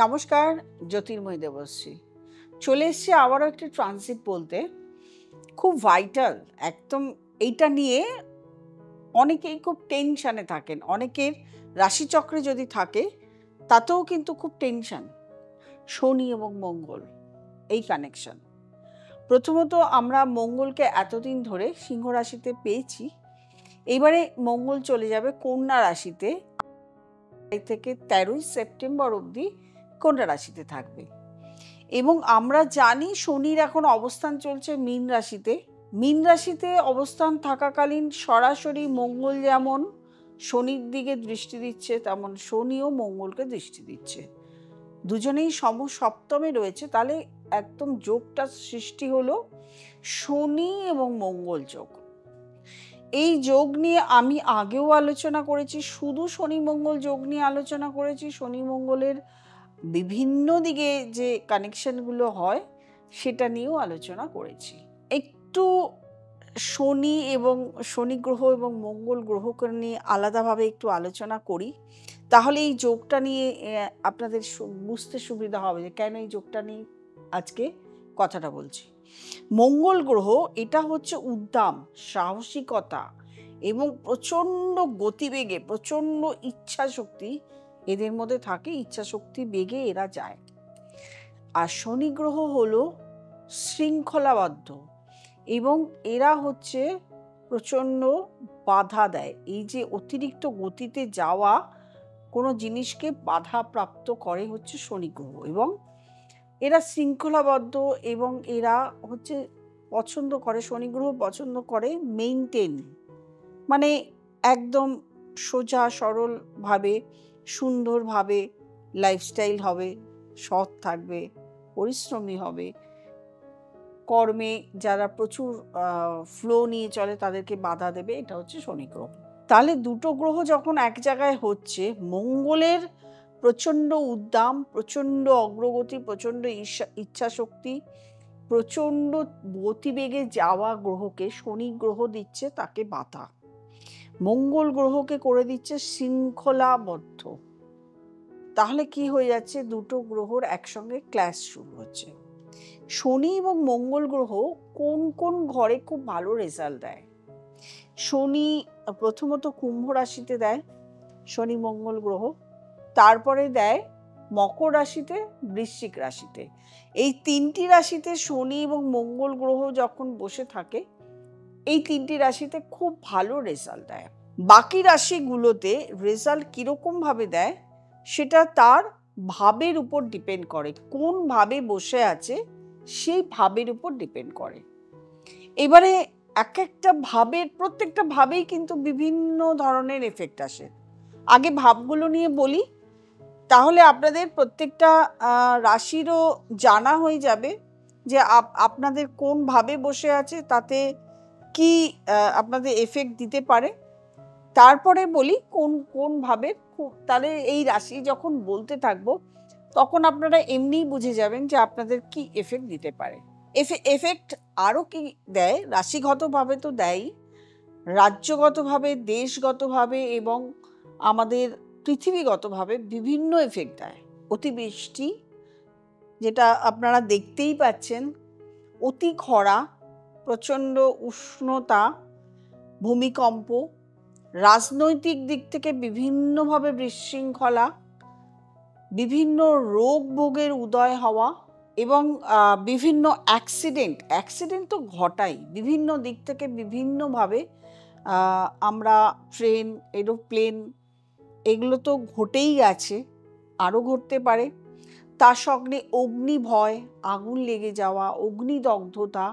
নমস্কার, জ্যোতির্ময় দেবশ্রী চলে এসছে আবারও একটি ট্রানজিট বলতে। খুব ভাইটাল একদম। এইটা নিয়ে অনেকেই খুব টেনশানে থাকেন, অনেকের রাশিচক্রে যদি থাকে তাতেও কিন্তু খুব টেনশন। শনি এবং মঙ্গল, এই কানেকশন। প্রথমত আমরা মঙ্গলকে এতদিন ধরে সিংহ রাশিতে পেয়েছি, এবারে মঙ্গল চলে যাবে কন্যা রাশিতে। থেকে 13ই সেপ্টেম্বর অবধি কন্যা রাশিতে থাকবে। এবং আমরা জানি শনির এখন অবস্থান চলছে মীন রাশিতে। মীন রাশিতে অবস্থান থাকাকালীন সরাসরি মঙ্গল যেমন শনির দিকে দৃষ্টি দিচ্ছে, তেমন শনিও মঙ্গলকে দৃষ্টি দিচ্ছে। দুজনেই সমসপ্তমে রয়েছে, তাহলে একদম যোগটা সৃষ্টি হলো শনি এবং মঙ্গল যোগ। এই যোগ নিয়ে আমি আগেও আলোচনা করেছি, শুধু শনি মঙ্গল যোগ নিয়ে আলোচনা করেছি। শনি মঙ্গলের বিভিন্ন দিকে যে কানেকশনগুলো হয় সেটা নিয়েও আলোচনা করেছি। একটু শনি এবং শনি গ্রহ এবং মঙ্গল গ্রহকে নিয়ে আলাদাভাবে একটু আলোচনা করি, তাহলে এই যোগটা নিয়ে আপনাদের বুঝতে সুবিধা হবে যে কেন এই যোগটা নিয়ে আজকে কথাটা বলছি। মঙ্গল গ্রহ এটা হচ্ছে উদ্দাম, সাহসিকতা এবং প্রচণ্ড গতিবেগে, প্রচণ্ড ইচ্ছা শক্তি এদের মধ্যে থাকে। ইচ্ছা শক্তি বেগে এরা যায়। আর শনি গ্রহ হলো শৃঙ্খলাবদ্ধ এবং এরা হচ্ছে প্রচণ্ড বাধা দেয়। এই যে অতিরিক্ত গতিতে যাওয়া, কোনো জিনিসকে বাধা প্রাপ্ত করে হচ্ছে শনি গ্রহ। এবং এরা শৃঙ্খলাবদ্ধ এবং এরা হচ্ছে পছন্দ করে, শনি গ্রহ পছন্দ করে মেইনটেন, মানে একদম সোজা সরলভাবে সুন্দরভাবে লাইফস্টাইল হবে, সৎ থাকবে, পরিশ্রমী হবে, কর্মে যারা প্রচুর ফ্লো নিয়ে চলে তাদেরকে বাধা দেবে। এটা হচ্ছে শনি গ্রহ। তাহলে দুটো গ্রহ যখন এক জায়গায় হচ্ছে, মঙ্গলের প্রচণ্ড উদ্দাম, প্রচণ্ড অগ্রগতি, প্রচণ্ড ইচ্ছা শক্তি, প্রচণ্ড গতিবেগে যাওয়া গ্রহকে শনি গ্রহ দিচ্ছে তাকে বাধা, মঙ্গল গ্রহকে করে দিচ্ছে শৃঙ্খলাবদ্ধ। তাহলে কি হয়ে যাচ্ছে, দুটো গ্রহর একসঙ্গে ক্ল্যাশ শুরু হচ্ছে। শনি এবং মঙ্গল গ্রহ কোন কোন ঘরে খুব ভালো রেজাল্ট দেয়? শনি প্রথমত কুম্ভ রাশিতে দেয় শনি মঙ্গল গ্রহ, তারপরে দেয় মকর রাশিতে, বৃশ্চিক রাশিতে। এই তিনটি রাশিতে শনি এবং মঙ্গল গ্রহ যখন বসে থাকে, এই তিনটি রাশিতে খুব ভালো রেজাল্ট দেয়। বাকি রাশিগুলোতে রেজাল্ট কীরকমভাবে দেয় সেটা তার ভাবের উপর ডিপেন্ড করে, কোন ভাবে বসে আছে সেই ভাবের উপর ডিপেন্ড করে। এবারে এক একটা ভাবের, প্রত্যেকটা ভাবেই কিন্তু বিভিন্ন ধরনের এফেক্ট আসে। আগে ভাবগুলো নিয়ে বলি, তাহলে আপনাদের প্রত্যেকটা রাশিরও জানা হয়ে যাবে যে আপনাদের কোন ভাবে বসে আছে, তাতে কি আপনাদের এফেক্ট দিতে পারে। তারপরে বলি কোন কোন ভাবে, তাহলে এই রাশি যখন বলতে থাকবো তখন আপনারা এমনিই বুঝে যাবেন যে আপনাদের কি এফেক্ট দিতে পারে। এফেক্ট আরও কি দেয়, রাশিগতভাবে তো দেয়ই, রাজ্যগতভাবে, দেশগতভাবে এবং আমাদের পৃথিবীগতভাবে বিভিন্ন এফেক্ট দেয়। অতিবৃষ্টি, যেটা আপনারা দেখতেই পাচ্ছেন, অতি খরা, প্রচণ্ড উষ্ণতা, ভূমিকম্প, রাজনৈতিক দিক থেকে বিভিন্নভাবে বিশৃঙ্খলা, বিভিন্ন রোগ ভোগের উদয় হওয়া এবং বিভিন্ন অ্যাক্সিডেন্ট তো ঘটাই বিভিন্ন দিক থেকে, বিভিন্নভাবে। আমরা ট্রেন, এরোপ্লেন, এগুলো তো ঘটেই গেছে, আরও ঘটতে পারে। তার সঙ্গে অগ্নিভয়, আগুন লেগে যাওয়া, অগ্নিদগ্ধতা,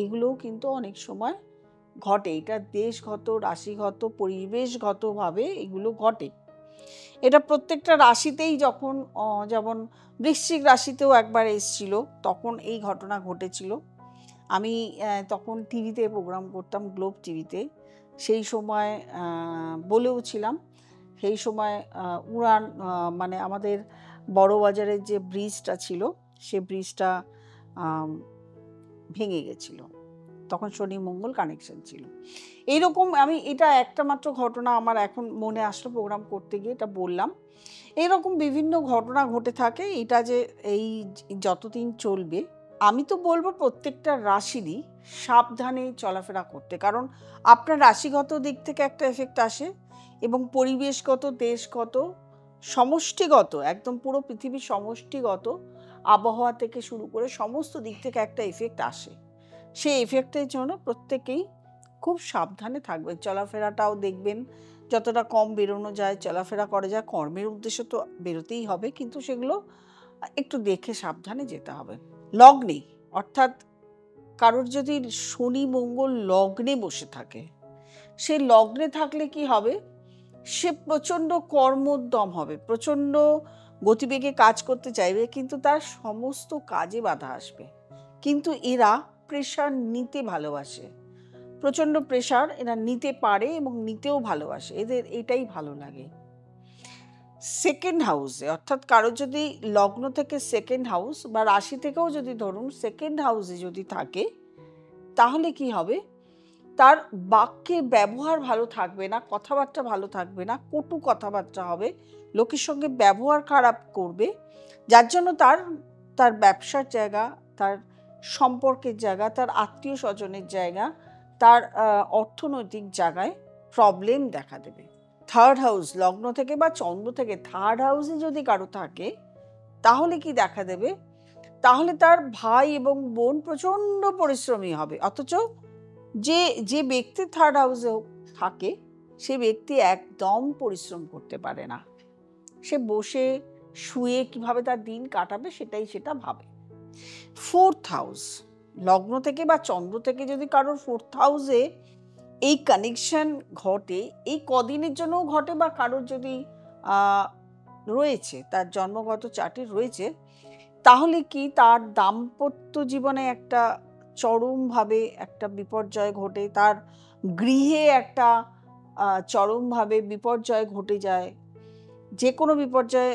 এগুলোও কিন্তু অনেক সময় ঘটে। এটা দেশগত, রাশিগত, পরিবেশগতভাবে এগুলো ঘটে। এটা প্রত্যেকটা রাশিতেই, যখন যেমন বৃশ্চিক রাশিতেও একবার এসেছিল, তখন এই ঘটনা ঘটেছিল। আমি তখন টিভিতে প্রোগ্রাম করতাম, গ্লোব টিভিতে, সেই সময় বলেও ছিলাম। সেই সময় উড়ান, মানে আমাদের বড়বাজারের যে ব্রিজটা ছিল, সে ব্রিজটা ভেঙে গেছিল। তখন শনি মঙ্গল কানেকশন ছিল। এইরকম আমি এটা একটা মাত্র ঘটনা আমার এখন মনে আসলো প্রোগ্রাম করতে গিয়ে, এটা বললাম। এরকম বিভিন্ন ঘটনা ঘটে থাকে। এটা যে এই যতদিন চলবে, আমি তো বলবো প্রত্যেকটা রাশিরই সাবধানে চলাফেরা করতে, কারণ আপনার রাশিগত দিক থেকে একটা এফেক্ট আসে এবং পরিবেশগত, দেশগত, সমষ্টিগত, একদম পুরো পৃথিবীর সমষ্টিগত আবহাওয়া থেকে শুরু করে সমস্ত দিক থেকে একটা এফেক্ট আসে। সেই এফেক্টের জন্য প্রত্যেকেই খুব সাবধানে থাকবেন। চলাফেরাটাও দেখবেন যতটা কম বেরোনো যায়, চলাফেরা করা যায়। কর্মের উদ্দেশ্য তো বেরোতেই হবে, কিন্তু সেগুলো একটু দেখে সাবধানে যেতে হবে। লগ্নে, অর্থাৎ কারোর যদি শনি মঙ্গল লগ্নে বসে থাকে, সে লগ্নে থাকলে কি হবে, সে প্রচণ্ড কর্মোদ্যম হবে, প্রচণ্ড গতিবেগে কাজ করতে চাইবে, কিন্তু তার সমস্ত কাজে বাধা আসবে। কিন্তু এরা প্রেশার নিতে ভালোবাসে, প্রচণ্ড প্রেশার এরা নিতে পারে এবং নিতেও ভালোবাসে, এদের এটাই ভালো লাগে। সেকেন্ড হাউসে, অর্থাৎ কারো যদি লগ্ন থেকে সেকেন্ড হাউস বা রাশি থেকেও যদি ধরুন সেকেন্ড হাউসে যদি থাকে, তাহলে কি হবে, তার বাক্যের ব্যবহার ভালো থাকবে না, কথাবার্তা ভালো থাকবে না, কটু কথাবার্তা হবে, লোকের সঙ্গে ব্যবহার খারাপ করবে, যার জন্য তার ব্যবসার জায়গা, তার সম্পর্কের জায়গা, তার আত্মীয় স্বজনের জায়গা, তার অর্থনৈতিক জায়গায় প্রবলেম দেখা দেবে। থার্ড হাউস, লগ্ন থেকে বা চন্দ্র থেকে থার্ড হাউসে যদি কারো থাকে, তাহলে কি দেখা দেবে, তাহলে তার ভাই এবং বোন প্রচণ্ড পরিশ্রমী হবে। অথচ যে ব্যক্তি থার্ড হাউসে থাকে, সে ব্যক্তি একদম পরিশ্রম করতে পারে না। সে বসে শুয়ে কিভাবে তার দিন কাটাবে সেটা ভাবে। ফোর্থ হাউস, লগ্ন থেকে বা চন্দ্র থেকে যদি কারোর ফোর্থ হাউসে এই কানেকশন ঘটে, এই কদিনের জন্যও ঘটে, বা কারোর যদি রয়েছে, তার জন্মগত চার্টে রয়েছে, তাহলে কি তার দাম্পত্য জীবনে একটা চরমভাবে একটা বিপর্যয় ঘটে, তার গৃহে একটা চরমভাবে বিপর্যয় ঘটে যায়। যে কোনো বিপর্যয়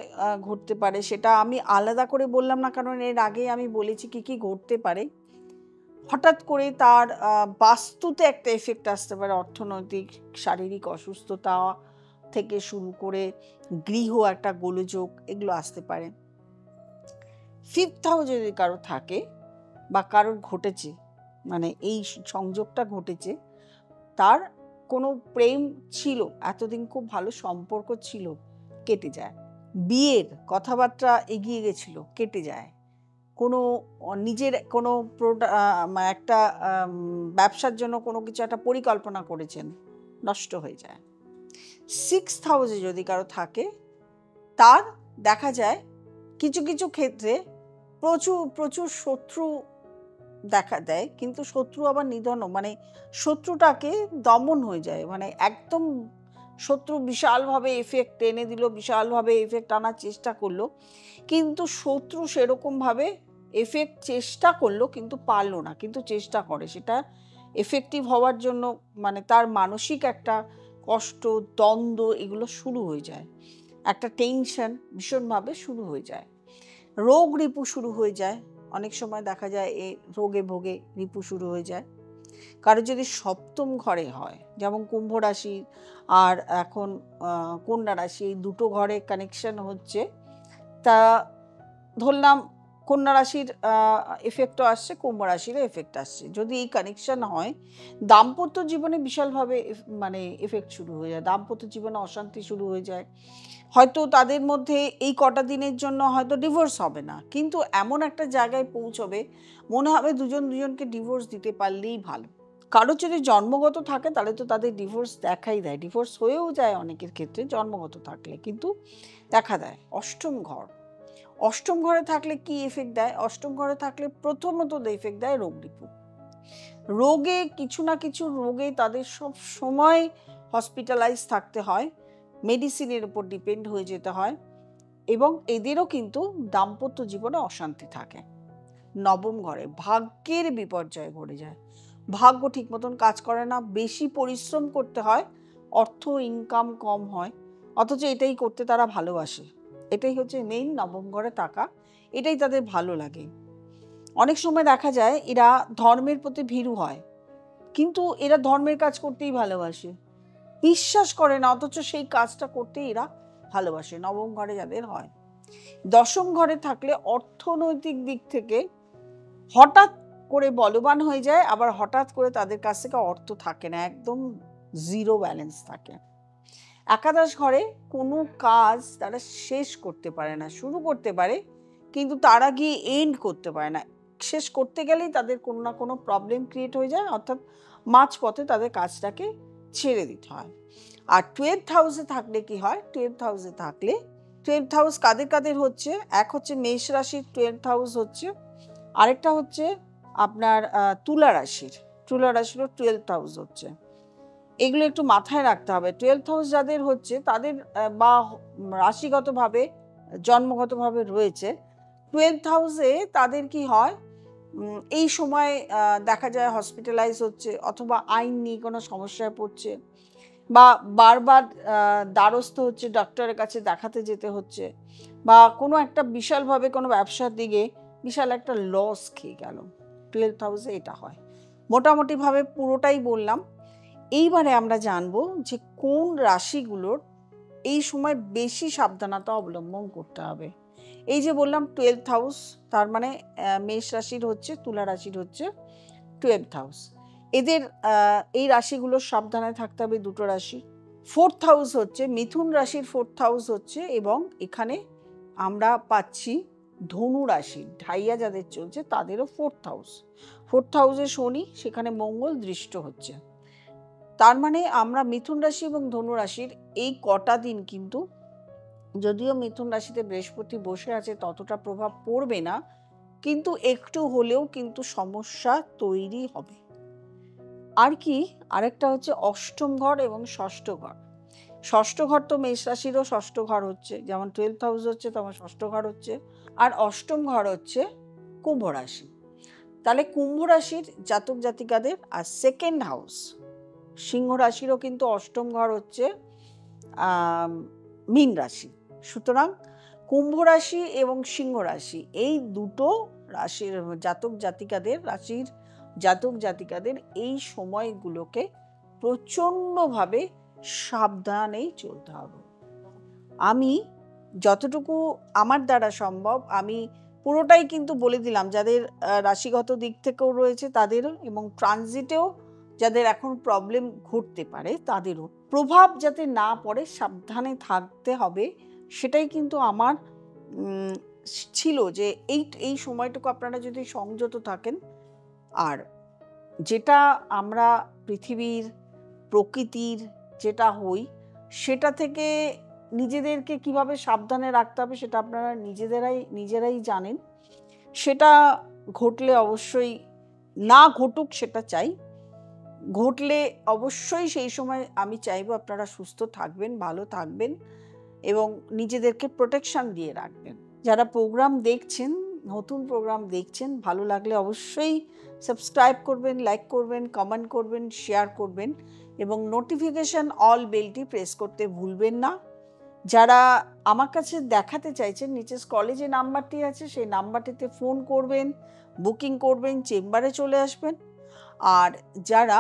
ঘটতে পারে, সেটা আমি আলাদা করে বললাম না, কারণ এর আগে আমি বলেছি কি কি ঘটতে পারে। হঠাৎ করে তার বাস্তুতে একটা এফেক্ট আসতে পারে, অর্থনৈতিক, শারীরিক অসুস্থতা থেকে শুরু করে গৃহ একটা গোলযোগ, এগুলো আসতে পারে। ফিফথ হাউস যদি কারো থাকে বা কারোর ঘটেছে, মানে এই সংযোগটা ঘটেছে, তার কোনো প্রেম ছিল, এতদিন খুব ভালো সম্পর্ক ছিল, কেটে যায়। বিয়ের কথাবার্তা এগিয়ে গেছিল, কেটে যায়। কোনো নিজের কোনো একটা ব্যবসার জন্য কোনো কিছু একটা পরিকল্পনা করেছেন, নষ্ট হয়ে যায়। সিক্সথ হাউসে যদি কারো থাকে, তার দেখা যায় কিছু কিছু ক্ষেত্রে প্রচুর প্রচুর শত্রু দেখা দেয়, কিন্তু শত্রু আবার নিধনও, মানে শত্রুটাকে দমন হয়ে যায়, মানে একদম শত্রু বিশালভাবে এফেক্ট এনে দিল, বিশালভাবে এফেক্ট আনার চেষ্টা করলো, কিন্তু শত্রু সেরকমভাবে এফেক্ট চেষ্টা করলো কিন্তু পারলো না, কিন্তু চেষ্টা করে, সেটা এফেক্টিভ হওয়ার জন্য মানে তার মানসিক একটা কষ্ট, দ্বন্দ্ব, এগুলো শুরু হয়ে যায়, একটা টেনশন ভীষণভাবে শুরু হয়ে যায়, রোগ রিপু শুরু হয়ে যায়। অনেক সময় দেখা যায় এই রোগে ভোগে রিপু শুরু হয়ে যায়। কারো যদি সপ্তম ঘরে হয়, যেমন কুম্ভ রাশি আর এখন কন্যা রাশি, এই দুটো ঘরে কানেকশন হচ্ছে, তা ধরলাম কন্যা রাশির এফেক্টও আসছে, কুম্ভ রাশিরও এফেক্ট আসছে। যদি এই কানেকশন হয়, দাম্পত্য জীবনে বিশালভাবে মানে এফেক্ট শুরু হয়ে যায়, দাম্পত্য জীবনে অশান্তি শুরু হয়ে যায়। হয়তো তাদের মধ্যে এই কটা দিনের জন্য হয়তো ডিভোর্স হবে না, কিন্তু এমন একটা জায়গায় পৌঁছবে মনে হবে দুজনকে ডিভোর্স দিতে পারলেই ভালো। কারো যদি জন্মগত থাকে তাহলে তো তাদের ডিভোর্স দেখাই দেয়, ডিভোর্স হয়েও যায় অনেকের ক্ষেত্রে জন্মগত থাকলে, কিন্তু দেখা দেয়। অষ্টম ঘরে থাকলে কি এফেক্ট দেয়, অষ্টম ঘরে থাকলে প্রথমত এফেক্ট দেয় রোগ রিপু। রোগে কিছু না কিছু রোগে তাদের সব সময় হসপিটালাইজ থাকতে হয়, মেডিসিনের উপর ডিপেন্ড হয়ে যেতে হয়, এবং এদেরও কিন্তু দাম্পত্য জীবনে অশান্তি থাকে। নবম ঘরে ভাগ্যের বিপর্যয় ঘটে যায়, ভাগ্য ঠিক মতন কাজ করে না, বেশি পরিশ্রম করতে হয়, অর্থ ইনকাম কম হয়, অথচ এটাই করতে তারা ভালোবাসে। এটাই হচ্ছে মেইন নবম ঘরে থাকা, এটাই তাদের ভালো লাগে। অনেক সময় দেখা যায় এরা ধর্মের প্রতি ভীরু হয়, কিন্তু এরা ধর্মের কাজ করতেই ভালোবাসে, বিশ্বাস করে না, অথচ সেই কাজটা করতে এরা ভালোবাসে। নবম ঘরে যাদের হয়। দশম ঘরে থাকলে অর্থনৈতিক দিক থেকে হঠাৎ করে বলবান হয়ে যায়, আবার হঠাৎ করে তাদের কাছ থেকে অর্থ থাকে না, একদম জিরো ব্যালেন্স থাকে। একাদশ ঘরে কোনো কাজ তারা শেষ করতে পারে না, শুরু করতে পারে কিন্তু তারা গিয়ে এন্ড করতে পারে না। শেষ করতে গেলেই তাদের কোনো না কোনো প্রবলেম ক্রিয়েট হয়ে যায়, অর্থাৎ মাঝপথে তাদের কাজটাকে ছেড়ে দিতে হয়। আর 12th হাউসে থাকলে কি হয়? 12th হাউসে থাকলে, 12th হাউস কাদের কাদের হচ্ছে? এক হচ্ছে মেষ রাশির 12th হাউস হচ্ছে, আরেকটা হচ্ছে আপনার তুলা রাশির, তুলা রাশিরও 12th হাউস হচ্ছে। এগুলো একটু মাথায় রাখতে হবে। 12th হাউস যাদের হচ্ছে তাদের বা রাশিগতভাবে জন্মগতভাবে রয়েছে 12th হাউসে, তাদের কি হয়? এই সময় দেখা যায় হসপিটালাইজ হচ্ছে, অথবা আইন নিয়ে কোনো সমস্যায় পড়ছে, বা বারবার দ্বারস্থ হচ্ছে, ডক্টরের কাছে দেখাতে যেতে হচ্ছে, বা কোনো একটা বিশালভাবে কোনো ব্যবসার দিকে বিশাল একটা লস খেয়ে গেল। 12th হাউসে এটা হয়। মোটামুটিভাবে পুরোটাই বললাম। এইবারে আমরা জানবো যে কোন রাশিগুলোর এই সময় বেশি সাবধানতা অবলম্বন করতে হবে। এই যে বললাম 12th হাউস, তার মানে মেষ রাশির হচ্ছে, তুলা রাশির হচ্ছে 12th হাউস। এদের এই রাশিগুলোর সাবধানে থাকতে হবে দুটো রাশি। 4th হাউস হচ্ছে মিথুন রাশির 4th হাউস হচ্ছে, এবং এখানে আমরা পাচ্ছি ধনু রাশি, ঢাইয়া যাদের চলছে তাদেরও 4th হাউস। 4th হাউসে শনি, সেখানে মঙ্গল দৃষ্ট হচ্ছে। তার মানে আমরা মিথুন রাশি এবং ধনু রাশির এই কটা দিন কিন্তু, যদিও মিথুন রাশিতে বৃহস্পতি বসে আছে ততটা প্রভাব পড়বে না, কিন্তু একটু হলেও কিন্তু সমস্যা তৈরি হবে। আর কি, আরেকটা হচ্ছে অষ্টম ঘর এবং ষষ্ঠ ঘর। ষষ্ঠ ঘর তো মেষ রাশিরও ষষ্ঠ ঘর হচ্ছে, যেমন 12th হাউস হচ্ছে তেমন ষষ্ঠ ঘর হচ্ছে। আর অষ্টম ঘর হচ্ছে কুম্ভ রাশি। তাহলে কুম্ভ রাশির জাতক জাতিকাদের, আর সেকেন্ড হাউস সিংহ রাশিরও কিন্তু অষ্টম ঘর হচ্ছে মীন রাশি। সুতরাং কুম্ভ রাশি এবং সিংহ রাশি, এই দুটো রাশির জাতক জাতিকাদের, রাশির জাতক জাতিকাদের এই সময়গুলোকে প্রচণ্ডভাবে সাবধানেই চলতে হবে। আমি যতটুকু আমার দ্বারা সম্ভব আমি পুরোটাই কিন্তু বলে দিলাম, যাদের রাশিগত দিক থেকেও রয়েছে তাদেরও, এবং ট্রানজিটেও যাদের এখন প্রবলেম ঘটতে পারে তাদেরও প্রভাব যাতে না পড়ে সাবধানে থাকতে হবে, সেটাই কিন্তু আমার ছিল, যে এই সময়টুকু আপনারা যদি সংযত থাকেন, আর যেটা আমরা পৃথিবীর প্রকৃতির যেটা হই সেটা থেকে নিজেদেরকে কিভাবে সাবধানে রাখতে হবে সেটা আপনারা নিজেরাই জানেন। সেটা ঘটলে অবশ্যই, না ঘটুক সেটা চাই, ঘটলে অবশ্যই সেই সময় আমি চাইবো আপনারা সুস্থ থাকবেন, ভালো থাকবেন এবং নিজেদেরকে প্রোটেকশন দিয়ে রাখবেন। যারা প্রোগ্রাম দেখছেন, নতুন প্রোগ্রাম দেখছেন, ভালো লাগলে অবশ্যই সাবস্ক্রাইব করবেন, লাইক করবেন, কমেন্ট করবেন, শেয়ার করবেন এবং নোটিফিকেশন অল বেলটি প্রেস করতে ভুলবেন না। যারা আমার কাছে দেখাতে চাইছেন, নিচে স্ক্রলে যে নাম্বারটি আছে সেই নাম্বারটিতে ফোন করবেন, বুকিং করবেন, চেম্বারে চলে আসবেন। আর যারা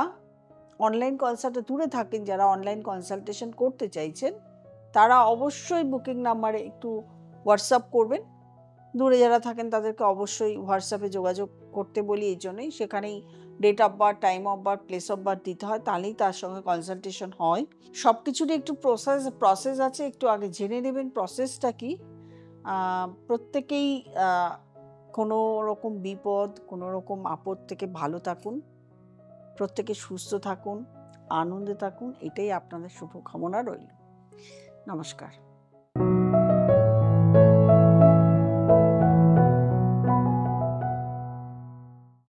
অনলাইন কনসাল্টে দূরে থাকেন, যারা অনলাইন কনসালটেশন করতে চাইছেন, তারা অবশ্যই বুকিং নাম্বারে একটু হোয়াটসঅ্যাপ করবেন। দূরে যারা থাকেন তাদেরকে অবশ্যই হোয়াটসঅ্যাপে যোগাযোগ করতে বলি এই জন্যই, সেখানেই date of birth, time of birth, place of birth দিতে হয়, তাহলেই তার সঙ্গে কনসালটেশন হয়। সব কিছুরই একটু প্রসেস আছে, একটু আগে জেনে নেবেন প্রসেসটা কি। প্রত্যেকেই কোনো রকম বিপদ, কোনো রকম আপদ থেকে ভালো থাকুন, প্রত্যেকে সুস্থ থাকুন, আনন্দে থাকুন, এটাই আপনাদের শুভকামনা রইল। নমস্কার।